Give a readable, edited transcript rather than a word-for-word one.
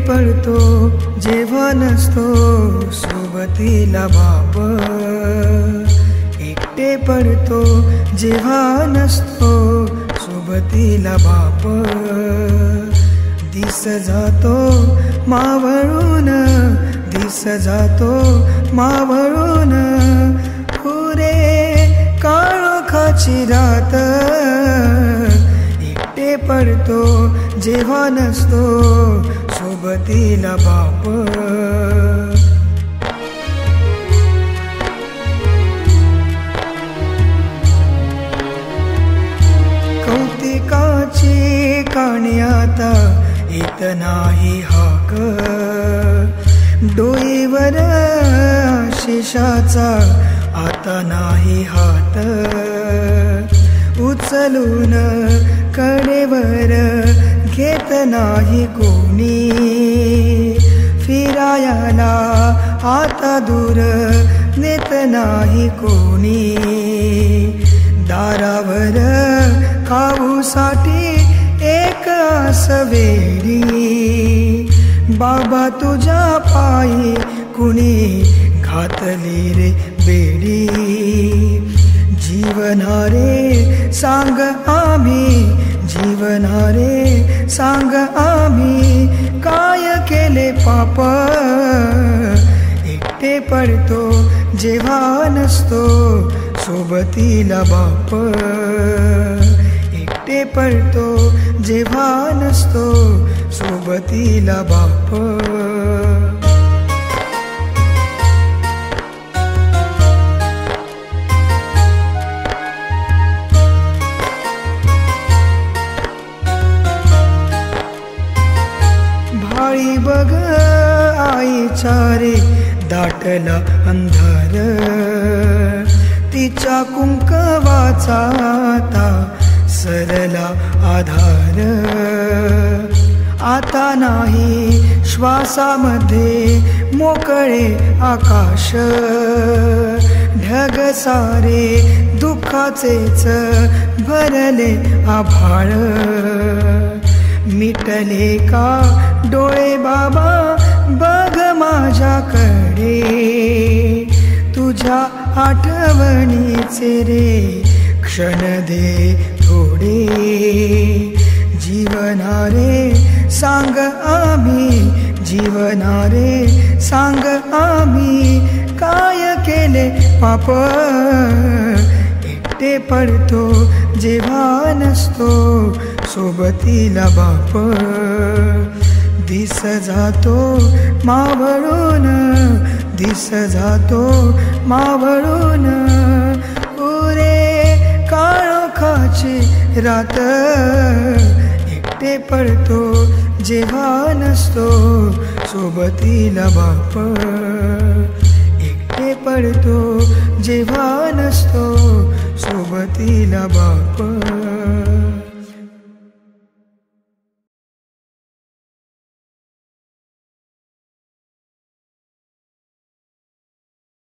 पडतो जेव्हा नसतो सोबतीला बाप, एकटे पडतो जेव्हा नसतो सोबतीला बाप. दिस जातो मावळून, दिस जातो मावळून, पुरे काळोखाची रात. एकटे पडतो जेव्हा नसतो सोबतीला बाप. कौतिकाची काणी आता येत नाही हाक, डोईवर आशिषाचा आता नाही हात. उचलून कडेवर घेत नाही कोणी, फिरायला आता दूर नेत नाही कोणी. दारावर खाऊसाठी एक आस वेडी, बाबा तुझ्या पायी कुणी घातली रे बेडी. जीवनारे सांग आम्ही, जीवनारे सांग आम्ही, काय केले पाप. एकटे पडतो जेव्हा नसतो सोबतीला बाप. एकटे पडतो जेव्हा नसतो सोबतीला बाप. भाळी बघ आईच्या रे दाटला अंधार, तिच्या कुंकवाचा आता सरला आधार. आता नाही श्वासामध्ये मोकळे आकाश, ढग सारे दुःखाचेच भरले आभाळ. मिटले का डोळे बाबा बघ माझ्याकडे, तुझ्या आठवणीचे रे क्षण दे थोडे. जीवनारे सांग आम्ही, जीवनारे सांग आम्ही, काय केले पाप. एकटे पडतो जेव्हा नसतो सोबतीला बाप. दिस जातो मावळून, दिस जातो मावळून, पुरे काळोखाची रात. एकटे पडतो जेव्हा नसतो सोबतीला बाप. एकटे पडतो जेव्हा नसतो सोबतीला बाप.